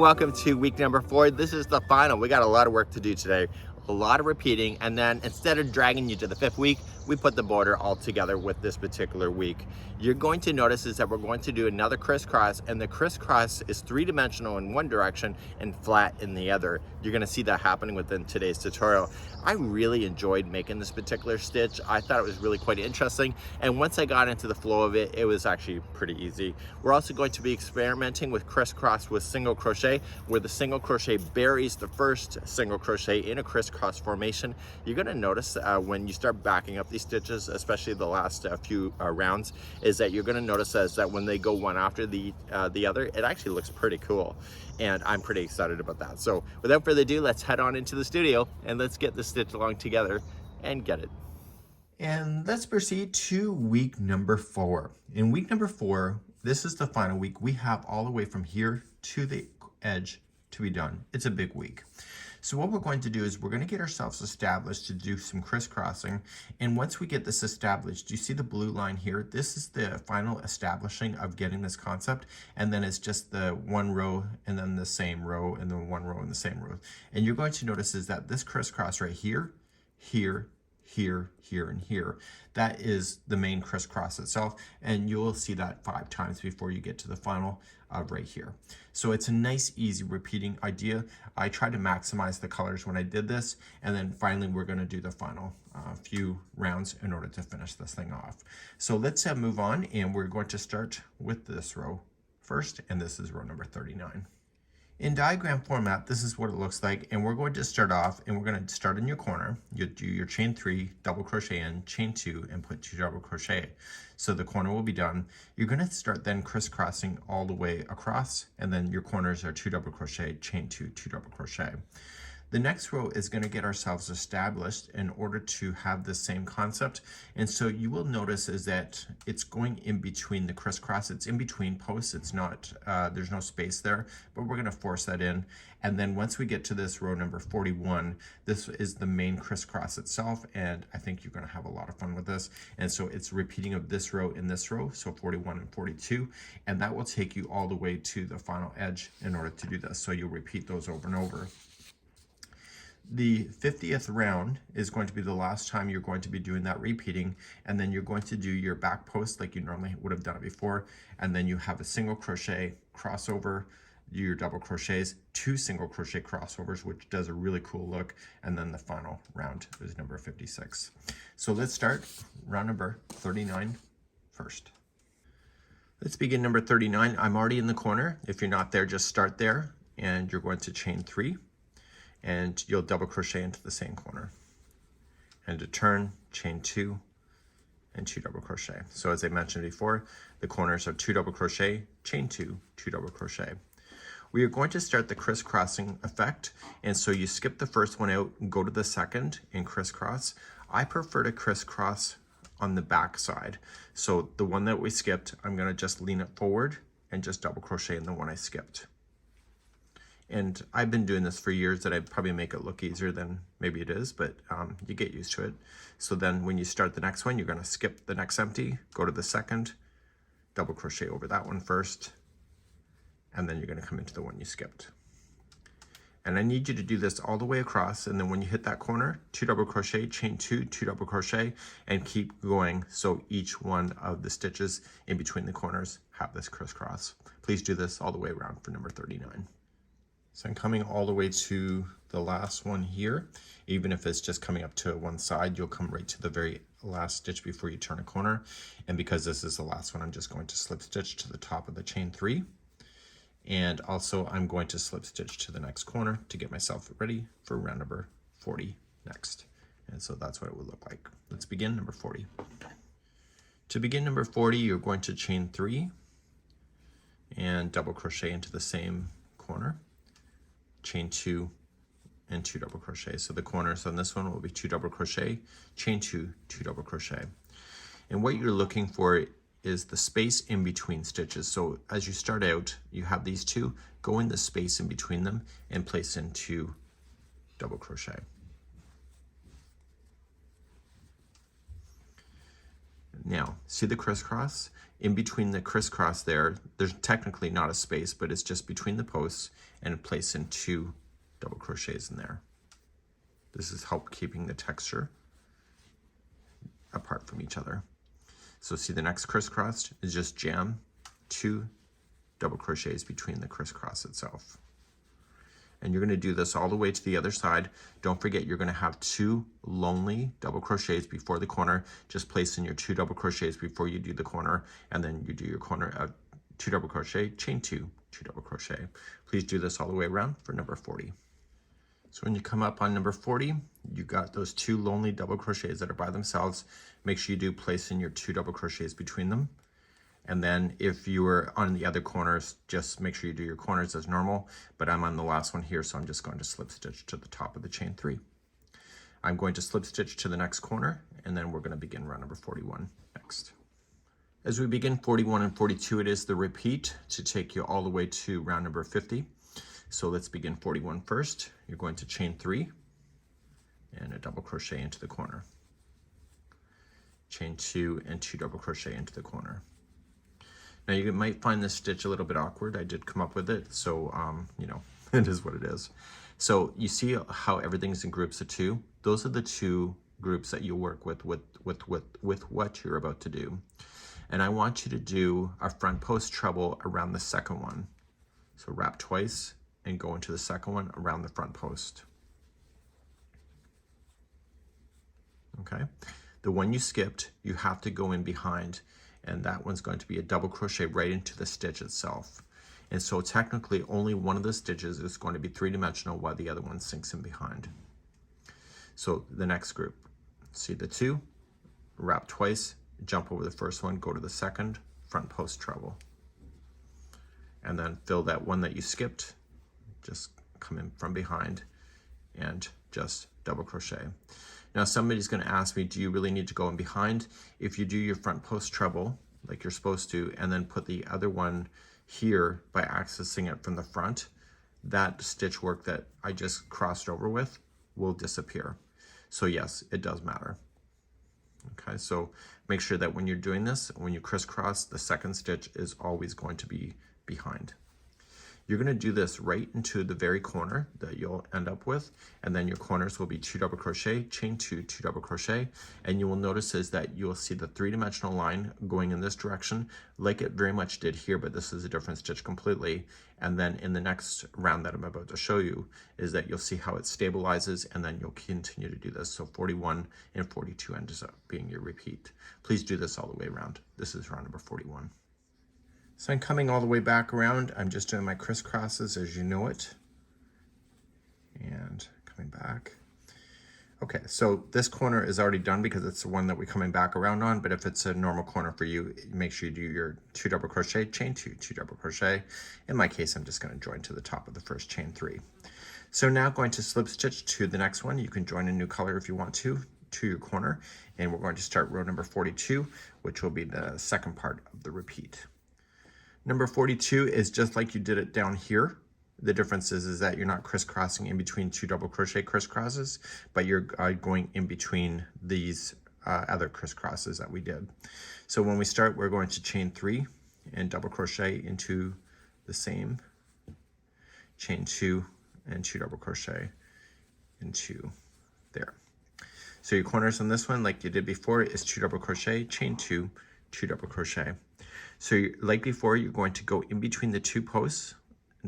welcome to week number 4. This is the final. We got a lot of work to do today, a lot of repeating, and then instead of dragging you to the 5th week, we put the border all together with this particular week. You're going to notice is that we're going to do another crisscross, and the crisscross is 3-dimensional in one direction and flat in the other. You're going to see that happening within today's tutorial. I really enjoyed making this particular stitch. I thought it was really quite interesting, and once I got into the flow of it, it was actually pretty easy. We're also going to be experimenting with crisscross with single crochet, where the single crochet buries the first single crochet in a crisscross formation. You're going to notice when you start backing up these stitches, especially the last few rounds, is that you're going to notice that when they go one after the other, it actually looks pretty cool, and I'm pretty excited about that. So without further ado, let's head on into the studio and let's get this stitch along together and get it. And let's proceed to week number 4. In week number 4, this is the final week. We have all the way from here to the edge to be done. It's a big week. So what we're going to do is we're going to get ourselves established to do some crisscrossing. And once we get this established, you see the blue line here? This is the final establishing of getting this concept. And then it's just the one row and then the same row and then one row and the same row. And you're going to notice is that this crisscross right here, here, here, here, and here, that is the main crisscross itself, and you'll see that 5 times before you get to the final right here. So it's a nice, easy repeating idea. I tried to maximize the colors when I did this, and then finally we're going to do the final few rounds in order to finish this thing off. So let's move on, and we're going to start with this row first, and this is row number 39. In diagram format, this is what it looks like, and we're going to start off, and we're going to start in your corner. You do your chain 3, double crochet in, chain 2, and put 2 double crochet. So the corner will be done. You're going to start then crisscrossing all the way across, and then your corners are 2 double crochet, chain 2, 2 double crochet. The next row is going to get ourselves established in order to have the same concept. And so you will notice is that it's going in between the crisscross. It's in between posts. It's not, there's no space there, but we're going to force that in. And then once we get to this row number 41, this is the main crisscross itself. And I think you're going to have a lot of fun with this. And so it's repeating of this row in this row. So 41 and 42, and that will take you all the way to the final edge in order to do this. So you'll repeat those over and over. The 50th round is going to be the last time you're going to be doing that repeating, and then you're going to do your back post like you normally would have done it before, and then you have a single crochet crossover, your double crochets, 2 single crochet crossovers, which does a really cool look, and then the final round is number 56. So let's start round number 39 first. Let's begin number 39. I'm already in the corner. If you're not there, just start there, and you're going to chain 3. And you'll double crochet into the same corner, and to turn, chain 2 and 2 double crochet. So as I mentioned before, the corners are 2 double crochet, chain 2, 2 double crochet. We are going to start the crisscrossing effect, and so you skip the first one out and go to the second and crisscross. I prefer to crisscross on the back side. So the one that we skipped, I'm going to just lean it forward and just double crochet in the one I skipped. And I've been doing this for years, that I'd probably make it look easier than maybe it is, but you get used to it. So then when you start the next one, you're going to skip the next empty, go to the second, double crochet over that one first, and then you're going to come into the one you skipped. And I need you to do this all the way across, and then when you hit that corner, 2 double crochet, chain 2, 2 double crochet, and keep going so each one of the stitches in between the corners have this crisscross. Please do this all the way around for number 39. So I'm coming all the way to the last one here. Even if it's just coming up to one side, you'll come right to the very last stitch before you turn a corner. And because this is the last one, I'm just going to slip stitch to the top of the chain 3. And also I'm going to slip stitch to the next corner to get myself ready for round number 40 next. And so that's what it would look like. Let's begin number 40. To begin number 40, you're going to chain 3 and double crochet into the same corner. Chain 2 and 2 double crochet. So the corners on this one will be 2 double crochet, chain 2, 2 double crochet. And what you're looking for is the space in between stitches. So as you start out, you have these 2, go in the space in between them and place in 2 double crochet. Now, see the crisscross? In between the crisscross there's technically not a space, but it's just between the posts, and place in 2 double crochets in there. This is help keeping the texture apart from each other. So see the next crisscross is just jam 2 double crochets between the crisscross itself. And you're going to do this all the way to the other side. Don't forget, you're going to have 2 lonely double crochets before the corner. Just place in your 2 double crochets before you do the corner, and then you do your corner of 2 double crochet, chain 2, 2 double crochet. Please do this all the way around for number 40. So when you come up on number 40, you got those 2 lonely double crochets that are by themselves. Make sure you do place in your 2 double crochets between them. And then if you were on the other corners, just make sure you do your corners as normal, but I'm on the last one here, so I'm just going to slip stitch to the top of the chain 3. I'm going to slip stitch to the next corner, and then we're going to begin round number 41 next. As we begin 41 and 42, it is the repeat to take you all the way to round number 50. So let's begin 41 first. You're going to chain 3 and a double crochet into the corner. Chain 2 and 2 double crochet into the corner. Now you might find this stitch a little bit awkward. I did come up with it, so you know, it is what it is. So you see how everything's in groups of 2? Those are the 2 groups that you work with what you're about to do. And I want you to do a front post treble around the second one. So wrap twice and go into the second one around the front post. Okay, the one you skipped, you have to go in behind, and that one's going to be a double crochet right into the stitch itself. And so technically only one of the stitches is going to be 3-dimensional while the other one sinks in behind. So the next group, see the 2, wrap twice, jump over the first one, go to the second, front post treble. And then fill that one that you skipped, just come in from behind and just double crochet. Now somebody's going to ask me, do you really need to go in behind? If you do your front post treble like you're supposed to, and then put the other one here by accessing it from the front, that stitch work that I just crossed over with will disappear. So yes, it does matter. Okay, so make sure that when you're doing this, when you crisscross, the second stitch is always going to be behind. You're going to do this right into the very corner that you'll end up with, and then your corners will be 2 double crochet, chain 2, 2 double crochet, and you will notice is that you'll see the 3-dimensional line going in this direction like it very much did here, but this is a different stitch completely. And then in the next round that I'm about to show you is that you'll see how it stabilizes, and then you'll continue to do this. So 41 and 42 ends up being your repeat. Please do this all the way around. This is round number 41. So I'm coming all the way back around. I'm just doing my crisscrosses as you know it. And coming back. Okay, so this corner is already done because it's the one that we're coming back around on, but if it's a normal corner for you, make sure you do your 2 double crochet, chain 2, 2 double crochet. In my case, I'm just going to join to the top of the first chain 3. So now going to slip stitch to the next one. You can join a new color if you want to your corner, and we're going to start row number 42, which will be the second part of the repeat. Number 42 is just like you did it down here. The difference is that you're not crisscrossing in between 2 double crochet crisscrosses, but you're going in between these other crisscrosses that we did. So when we start, we're going to chain 3 and double crochet into the same, chain 2 and 2 double crochet into there. So your corners on this one, like you did before, is 2 double crochet, chain 2, 2 double crochet. So like before, you're going to go in between the 2 posts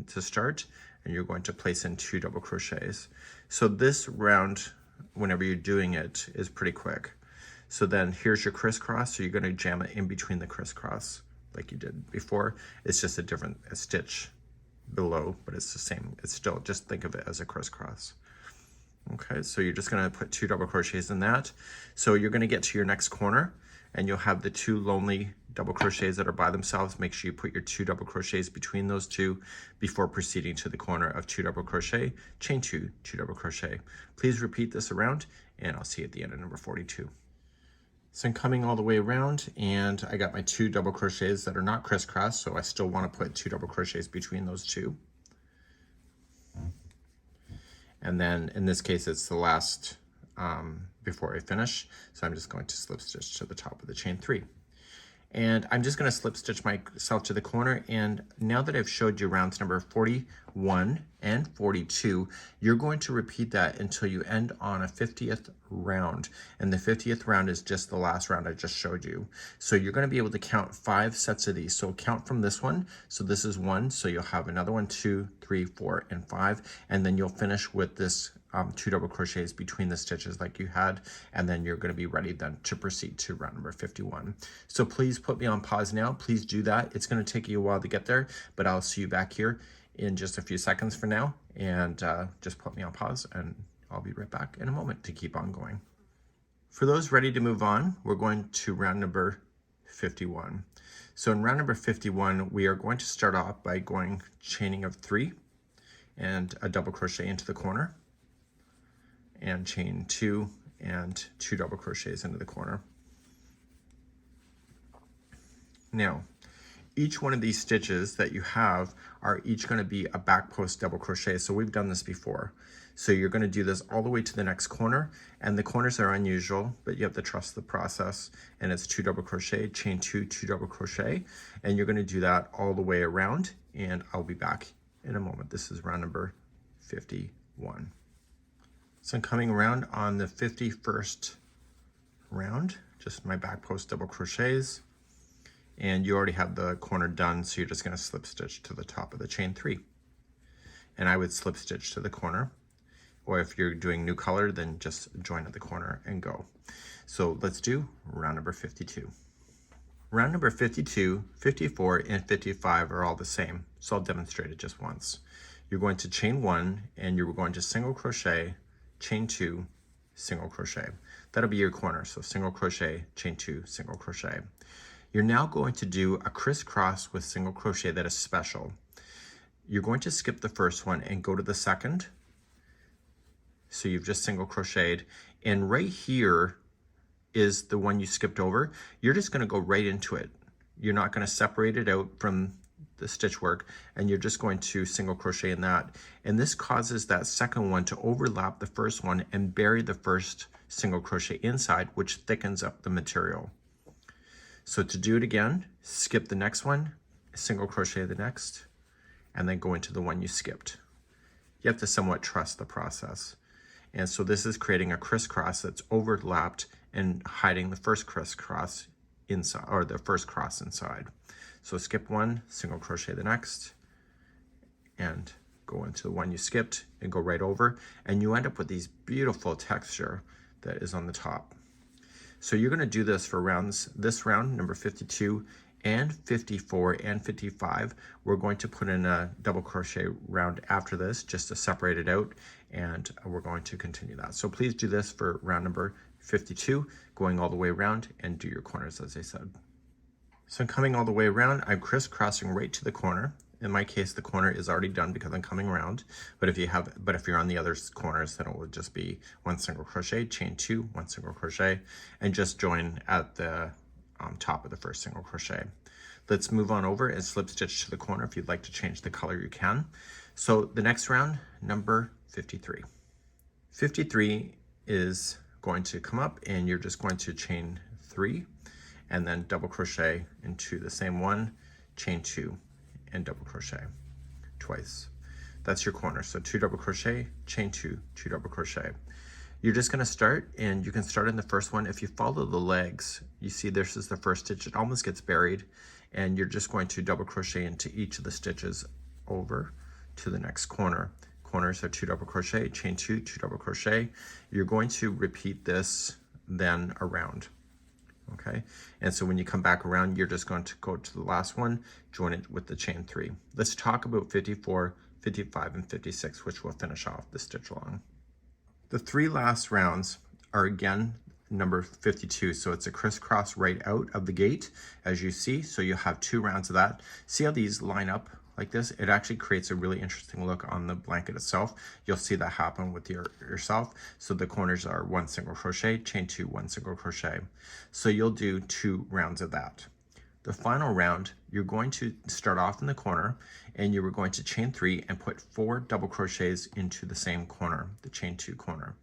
to start, and you're going to place in 2 double crochets. So this round, whenever you're doing it, is pretty quick. So then here's your crisscross, so you're going to jam it in between the crisscross like you did before. It's just a different stitch below, but it's the same. It's still, just think of it as a crisscross. Okay, so you're just going to put 2 double crochets in that. So you're going to get to your next corner, and you'll have the 2 lonely double crochets that are by themselves. Make sure you put your 2 double crochets between those 2 before proceeding to the corner of 2 double crochet, chain 2, 2 double crochet. Please repeat this around, and I'll see you at the end of number 42. So I'm coming all the way around, and I got my 2 double crochets that are not crisscross, so I still want to put 2 double crochets between those 2. And then in this case, it's the last before I finish, so I'm just going to slip stitch to the top of the chain 3. And I'm just going to slip stitch myself to the corner. And now that I've showed you rounds number 41 and 42, you're going to repeat that until you end on a 50th round. And the 50th round is just the last round I just showed you. So you're going to be able to count 5 sets of these. So count from this one. So this is 1. So you'll have another one, 2, 3, 4, and 5. And then you'll finish with this 2 double crochets between the stitches like you had, and then you're going to be ready then to proceed to round number 51. So please put me on pause now. Please do that. It's going to take you a while to get there, but I'll see you back here in just a few seconds for now, and just put me on pause and I'll be right back in a moment to keep on going. For those ready to move on, we're going to round number 51. So in round number 51, we are going to start off by going chaining of 3 and a double crochet into the corner, and chain 2 and 2 double crochets into the corner. Now, each one of these stitches that you have are each going to be a back post double crochet. So we've done this before. So you're going to do this all the way to the next corner, and the corners are unusual, but you have to trust the process. And it's 2 double crochet, chain 2, 2 double crochet, and you're going to do that all the way around, and I'll be back in a moment. This is round number 51. So I'm coming around on the 51st round, just my back post double crochets, and you already have the corner done, so you're just going to slip stitch to the top of the chain 3. And I would slip stitch to the corner, or if you're doing new color, then just join at the corner and go. So let's do round number 52. Round number 52, 54, and 55 are all the same, so I'll demonstrate it just once. You're going to chain 1, and you're going to single crochet, chain 2, single crochet. That'll be your corner. So single crochet, chain 2, single crochet. You're now going to do a crisscross with single crochet that is special. You're going to skip the first one and go to the second. So you've just single crocheted, and right here is the one you skipped over. You're just going to go right into it. You're not going to separate it out from the stitch work, and you're just going to single crochet in that. And this causes that second one to overlap the first one and bury the first single crochet inside, which thickens up the material. So to do it again, skip the next one, single crochet the next, and then go into the one you skipped. You have to somewhat trust the process. And so this is creating a crisscross that's overlapped and hiding the first crisscross inside, or the first cross inside. So skip one, single crochet the next, and go into the one you skipped and go right over, and you end up with these beautiful texture that is on the top. So you're going to do this for rounds, this round, number 52 and 54 and 55. We're going to put in a double crochet round after this just to separate it out, and we're going to continue that. So please do this for round number 52, going all the way around, and do your corners as I said. So I'm coming all the way around, I'm crisscrossing right to the corner. In my case, the corner is already done because I'm coming around, but if you're on the other corners, then it will just be 1 single crochet, chain 2, 1 single crochet, and just join at the top of the first single crochet. Let's move on over and slip stitch to the corner. If you'd like to change the color, you can. So the next round, number 53. 53 is going to come up, and you're just going to chain 3, and then double crochet into the same one, chain 2, and double crochet twice. That's your corner. So 2 double crochet, chain 2, 2 double crochet. You're just going to start, and you can start in the first one. If you follow the legs, you see this is the first stitch. It almost gets buried, and you're just going to double crochet into each of the stitches over to the next corner. Corners are 2 double crochet, chain 2, 2 double crochet. You're going to repeat this then around. Okay, and so when you come back around, you're just going to go to the last one, join it with the chain 3. Let's talk about 54, 55, and 56, which will finish off the stitch along. The 3 last rounds are again number 52, so it's a crisscross right out of the gate, as you see. So you have 2 rounds of that. See how these line up like this? It actually creates a really interesting look on the blanket itself. You'll see that happen with yourself. So the corners are 1 single crochet, chain 2, 1 single crochet. So you'll do 2 rounds of that. The final round, you're going to start off in the corner, and you were going to chain 3 and put 4 double crochets into the same corner, the chain 2 corner.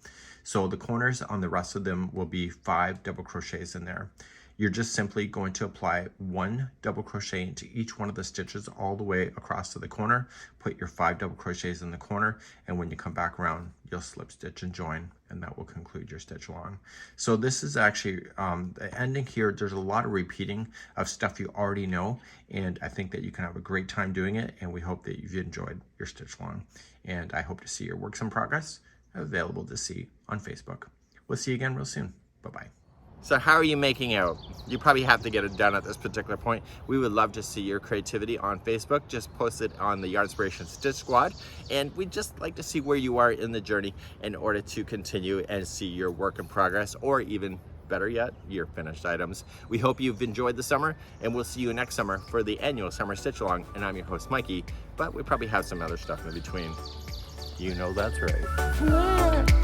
So the corners on the rest of them will be 5 double crochets in there. you're just simply going to apply 1 double crochet into each one of the stitches all the way across to the corner, put your 5 double crochets in the corner, and when you come back around, you'll slip stitch and join, and that will conclude your stitch along. So this is actually the ending here. There's a lot of repeating of stuff you already know, and I think that you can have a great time doing it, and we hope that you've enjoyed your stitch along. And I hope to see your works in progress available to see on Facebook. We'll see you again real soon. Bye-bye. So how are you making out? You probably have to get it done at this particular point. We would love to see your creativity on Facebook. Just post it on the Yarnspiration Stitch Squad. And we'd just like to see where you are in the journey in order to continue and see your work in progress, or even better yet, your finished items. We hope you've enjoyed the summer, and we'll see you next summer for the annual Summer Stitch Along. And I'm your host, Mikey, but we probably have some other stuff in between. You know that's right.